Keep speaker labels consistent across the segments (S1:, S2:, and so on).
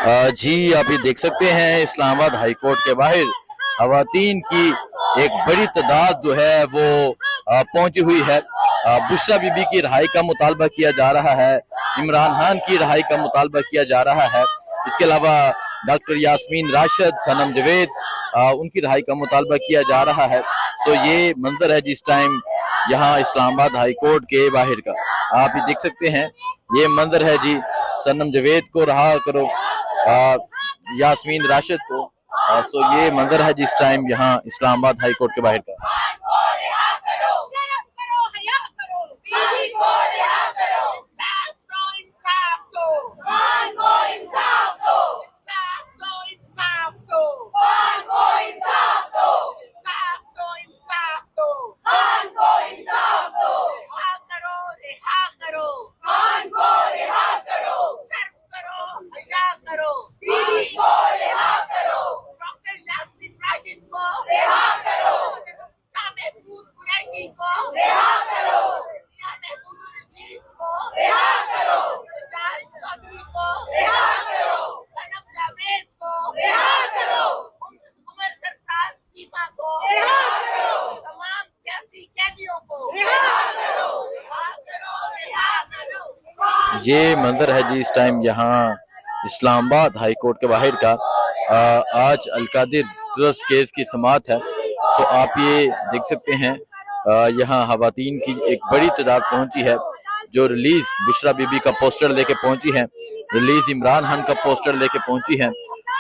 S1: जी आप ये देख सकते हैं इस्लामाबाद हाई कोर्ट के बाहर खवातीन की एक बड़ी तादाद जो है वो पहुंची हुई है। बुशरा बीबी की रिहाई का मुतालबा किया जा रहा है, इमरान खान की रिहाई का मुतालबा किया जा रहा है। इसके अलावा डॉक्टर यास्मीन राशिद, सनम जवेद, उनकी रिहाई का मुतालबा किया जा रहा है। सो ये मंजर है जिस टाइम यहाँ इस्लामाबाद हाई कोर्ट के बाहर का आप ये देख सकते हैं। ये मंजर है जी, सनम जवेद को रहा करो, यास्मीन राशिद को। सो ये मंजर है जिस टाइम यहाँ इस्लामाबाद हाई कोर्ट के बाहर का। ये मंजर है जी इस टाइम यहाँ इस्लामाबाद हाई कोर्ट के बाहर का। आज अलकादिर ट्रस्ट केस की समाअत है। तो आप ये देख सकते हैं यहाँ खवातीन की एक बड़ी तादाद पहुंची है जो रिलीज बुशरा बीबी का पोस्टर लेके पहुंची है, रिलीज इमरान खान का पोस्टर लेके पहुंची है,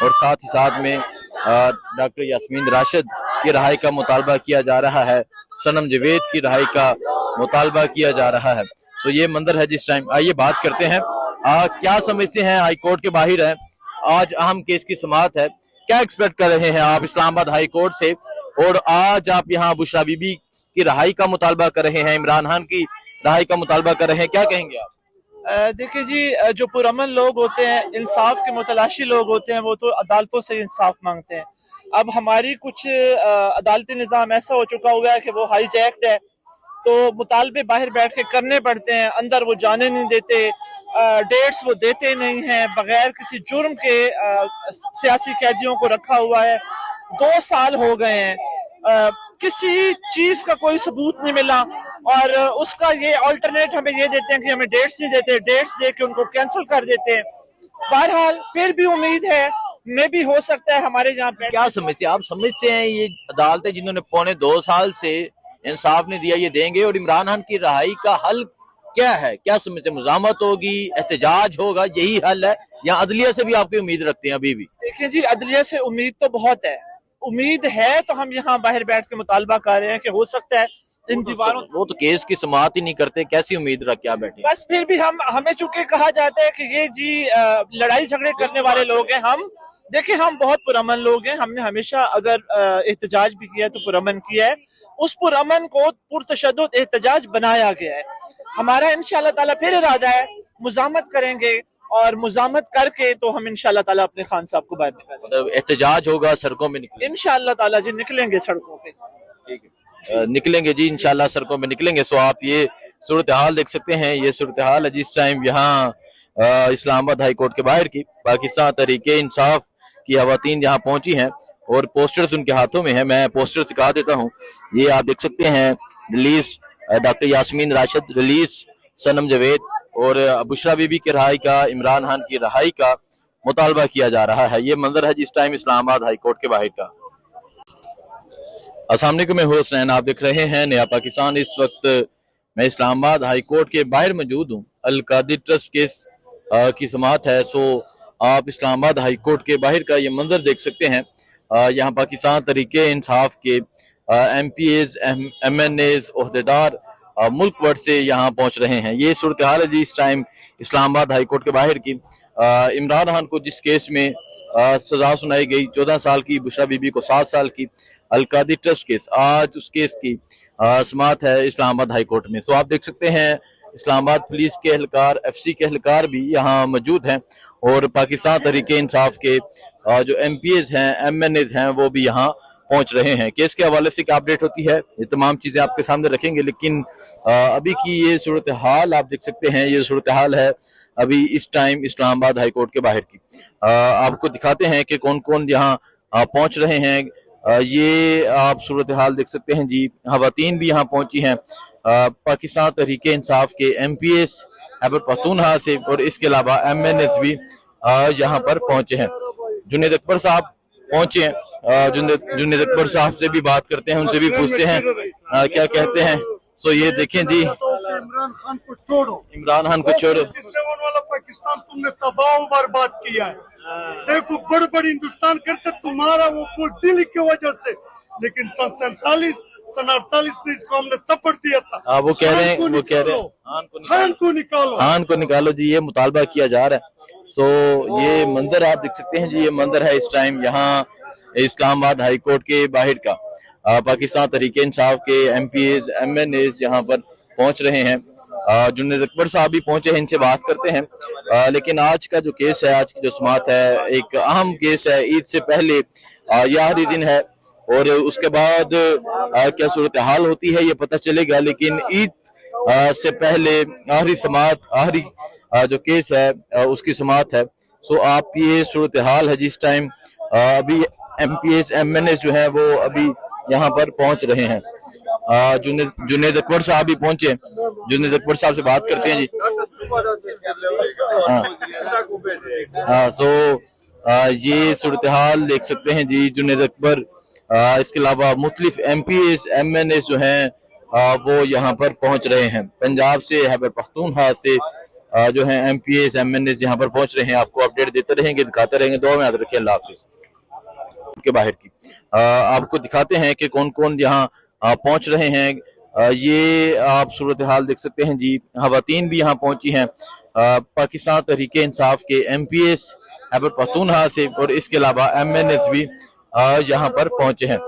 S1: और साथ ही साथ में डॉक्टर यास्मीन राशिद की रिहाई का मुतालबा किया जा रहा है, सनम जवेद की रिहाई का मुतालबा किया जा रहा है। तो ये मंजर है जिस टाइम। आइए बात करते हैं क्या समझते हैं, हाई कोर्ट के बाहर है, आज अहम केस की समाअत है, क्या एक्सपेक्ट कर रहे हैं आप इस्लामाबाद हाई कोर्ट से, और आज आप यहाँ बुशरा बीबी की रिहाई का मुतालबा कर रहे हैं, इमरान खान की रिहाई का मुतालबा कर रहे हैं, क्या कहेंगे आप?
S2: देखिए जी, जो पुरअमन लोग होते हैं, इंसाफ के मुतलाशी लोग होते हैं, वो तो अदालतों से इंसाफ मांगते हैं। अब हमारी कुछ अदालती निज़ाम ऐसा हो चुका हुआ है कि वो हाईजैक्ड है, तो मुतालबे बाहर बैठ के करने पड़ते हैं, अंदर वो जाने नहीं देते, डेट्स वो देते नहीं हैं, बगैर किसी जुर्म के सियासी कैदियों को रखा हुआ है। 2 साल हो गए हैं, किसी चीज का कोई सबूत नहीं मिला, और उसका ये अल्टरनेट हमें ये देते हैं कि हमें डेट्स नहीं देते, डेट्स दे के उनको कैंसिल कर देते हैं। बहरहाल फिर भी उम्मीद है, मे भी हो सकता है हमारे यहाँ पे।
S1: क्या समझते हैं आप? समझते हैं ये अदालतें जिन्होंने पौने 2 साल से इंसाफ नहीं दिया ये देंगे, और इमरान खान की रिहाई का हल क्या है? क्या समझते हैं, मुज़ामत होगी, एहतजाज होगा, यही हल है, या अदलिया से भी आपकी उम्मीद रखते हैं अभी भी?
S2: देखिए जी, अदलिया से उम्मीद तो बहुत है, उम्मीद है तो हम यहाँ बाहर बैठ के मुतालबा कर रहे हैं कि हो सकता है इन दीवारों।
S1: वो तो केस की समाअत ही नहीं करते, कैसी उम्मीद रख के आप बैठे?
S2: बस फिर भी हमें चूंकि कहा जाता है कि ये जी लड़ाई झगड़े करने वाले लोग हैं। हम देखिए, हम बहुत पुरअमन लोग हैं, हमने हमेशा अगर एहतजाज भी किया तो पुरअमन किया है, उस पुरअमन को पुरतशद्दुद एहतजाज बनाया गया है। हमारा इंशाअल्लाह ताला फिर इरादा है, मुज़ामत करेंगे, और मुज़ामत करके तो हम इंशाअल्लाह ताला अपने खान साहब को बाहर निकालेंगे।
S1: मतलब एहतजाज होगा, सड़कों में निकलेंगे
S2: इंशाअल्लाह ताला जी, निकलेंगे सड़कों पे।
S1: ठीक है, निकलेंगे जी इंशाअल्लाह, सड़कों में निकलेंगे। सो आप ये सूरत हाल देख सकते हैं, ये सूरत हाल है जिस टाइम यहाँ इस्लामाबाद हाई कोर्ट के बाहर की पाकिस्तान तहरीके इंसाफ की खवातीन यहाँ पहुंची हैं, और पोस्टर्स उनके हाथों में है। मैं पोस्टर्स दिखा देता हूँ, ये आप देख सकते हैं, release doctor Yasmeen Rashid, release Sanam Javed, और बुशरा बीबी की रिहाई का, इमरान खान की रिहाई का मुतालबा किया जा रहा है। ये मंजर है जिस टाइम इस्लामाबाद हाई कोर्ट के बाहर का। अस्सलाम वालेकुम, मैं हुसैन, आप देख रहे हैं नया पाकिस्तान। इस वक्त मैं इस्लामाबाद हाई कोर्ट के बाहर मौजूद हूँ, अलकादिर ट्रस्ट केस की समाअत है। सो आप इस्लामाबाद हाई कोर्ट के बाहर का ये मंजर देख सकते हैं। यहाँ पाकिस्तान तहरीके इंसाफ के MPs, MNAs, ओहदेदार मुल्क भर से यहाँ पहुंच रहे हैं। ये सूरत हाल है जी इस टाइम इस्लामाबाद हाई कोर्ट के बाहर की। इमरान खान को जिस केस में सजा सुनाई गई 14 साल की, बुशरा बीबी को 7 साल की, अलकादिर ट्रस्ट केस, आज उस केस की समाअत है इस्लामाबाद हाई कोर्ट में। सो आप देख सकते हैं इस्लामाबाद पुलिस के एहलकार, FC के एहलकार भी यहाँ मौजूद हैं, और पाकिस्तान तहरीके इंसाफ के जो MPs हैं, MNAs हैं, वो भी यहाँ पहुंच रहे हैं। केस के हवाले से क्या अपडेट होती है ये तमाम चीजें आपके सामने रखेंगे, लेकिन अभी की ये सूरत हाल आप देख सकते हैं, ये सूरत हाल है अभी इस टाइम इस्लामाबाद हाई कोर्ट के बाहर की। आपको दिखाते हैं कि कौन कौन यहाँ पहुंच रहे हैं। ये आप सूरत हाल देख सकते हैं जी, खवातीन भी यहाँ पहुंची हैं पाकिस्तान तहरीक इंसाफ के MPS खैबर पख्तूनख्वा से, और इसके अलावा MNS भी यहाँ पर पहुंचे हैं। जुनेद अकबर साहब पहुंचे हैं, जुनेद अकबर साहब से भी बात करते हैं, उनसे भी पूछते हैं क्या कहते हैं। सो ये देखें जी,
S3: इमरान खान को छोड़ो,
S1: इमरान खान को छोड़ो,
S3: जिससे वाला पाकिस्तान तुमने तबाह बर्बाद किया है। देखो बड़ हिंदुस्तान करते तुम्हारा वो फूल दिल्ली की वजह से, लेकिन सन 48 में इसको हमने थप्पड़ दिया था।
S1: वो कह रहे हैं
S3: खान को निकालो,
S1: खान को निकालो जी, ये मुतालबा किया जा रहा है। सो ये मंजर आप देख सकते हैं जी, ये मंजर है इस टाइम यहाँ इस्लामाबाद हाई कोर्ट के बाहर का। पाकिस्तान तहरीक इंसाफ के MPs MNAs यहाँ पर पहुंच रहे हैं। जुनेद अकबर साहब भी पहुंचे हैं, इनसे बात करते हैं। लेकिन आज का जो केस है, आज की जो समाअत है, एक अहम केस है। ईद से पहले ये आखिरी दिन है और उसके बाद क्या सूरत हाल होती है ये पता चलेगा, लेकिन ईद से पहले आखिरी समाअत, आखिरी जो केस है उसकी समाअत है। सो आप ये सूरत हाल है जिस टाइम अभी MPS MNS जो है वो अभी यहाँ पर पहुंच रहे हैं। जुनेद अकबर साहब भी पहुंचे, जुनेद अकबर साहब से बात करते हैं जी। सो ये सूरत हाल देख सकते हैं जी, जुनेद अकबर, इसके अलावा मुख्तलिफ MPs MNS जो हैं वो यहाँ पर पहुंच रहे हैं। पंजाब से, खैबर पख्तूनख्वा से जो है MPs MNS यहाँ पर पहुंच रहे हैं। आपको अपडेट देते रहेंगे, दिखाते रहेंगे। दुआ में याद रखिए। अल्लाह हाफिज। के बाहर की आपको दिखाते हैं कि कौन कौन यहाँ पहुंच रहे हैं। ये आप सूरत हाल देख सकते हैं जी, खवातीन भी यहाँ पहुंची हैं पाकिस्तान तहरीक इंसाफ के MPS खैबर पख्तूनख्वा से, और इसके अलावा MNS भी यहाँ पर पहुंचे हैं।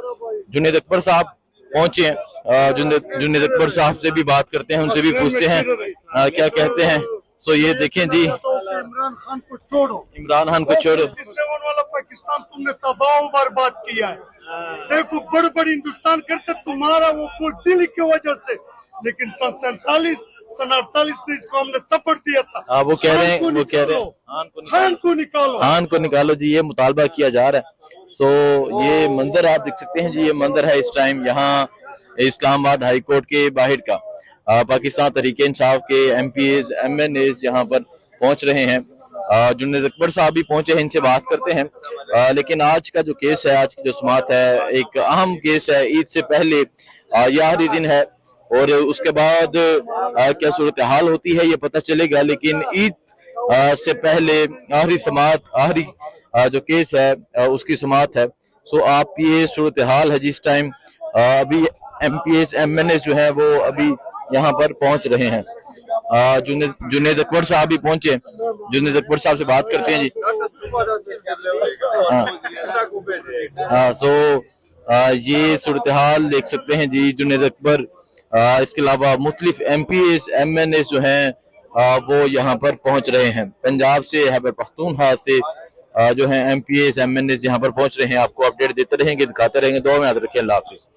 S1: जुनेद अकबर साहब पहुंचे हैं, जुनेद अकबर साहब से भी बात करते हैं, उनसे भी पूछते हैं क्या कहते हैं। सो ये देखें जी,
S3: इमरान खान को छोड़ो,
S1: इमरान खान को छोड़ो,
S3: जिससे वाला पाकिस्तान तुमने तबाह बर्बाद किया है। देखो बड़ हिंदुस्तान करते तुम्हारा वो फूल दिल्ली की वजह से, लेकिन सन 48 में इसको हमने थप्पड़ दिया था।
S1: वो कह रहे हैं
S3: खान को निकालो,
S1: खान को निकालो जी, ये मुतालबा किया जा रहा है। सो ये मंजर आप देख सकते हैं जी, ये मंजर है इस टाइम यहाँ इस्लामाबाद हाई कोर्ट के बाहर का। पाकिस्तान तहरीक इंसाफ के MPs MNAs यहाँ पर पहुंच रहे हैं। जुनेद अकबर साहब भी पहुंचे हैं, इनसे बात करते हैं। लेकिन आज का जो केस है, आज की जो समाअत है, एक अहम केस है। ईद से पहले ये आखिरी दिन है और उसके बाद क्या सूरत हाल होती है ये पता चलेगा, लेकिन ईद से पहले आखिरी समाअत, आखिरी जो केस है उसकी समाअत है। सो आप ये सूरत हाल है जिस टाइम अभी MPS MNS जो है वो अभी यहाँ पर पहुंच रहे हैं। जुनेद अकबर साहब भी पहुंचे, जुनेद अकबर साहब से बात करते हैं जी। सो ये सूरत हाल देख सकते हैं जी, जुनेद अकबर, इसके अलावा मुख्तलिफ MPs MNS जो हैं वो यहाँ पर पहुंच रहे हैं। पंजाब से, खैबर पख्तूनख्वा से जो है MPs MNS यहाँ पर पहुंच रहे हैं। आपको अपडेट देते रहेंगे, दिखाते रहेंगे। दुआ में याद रखिए। अल्लाह हाफिज।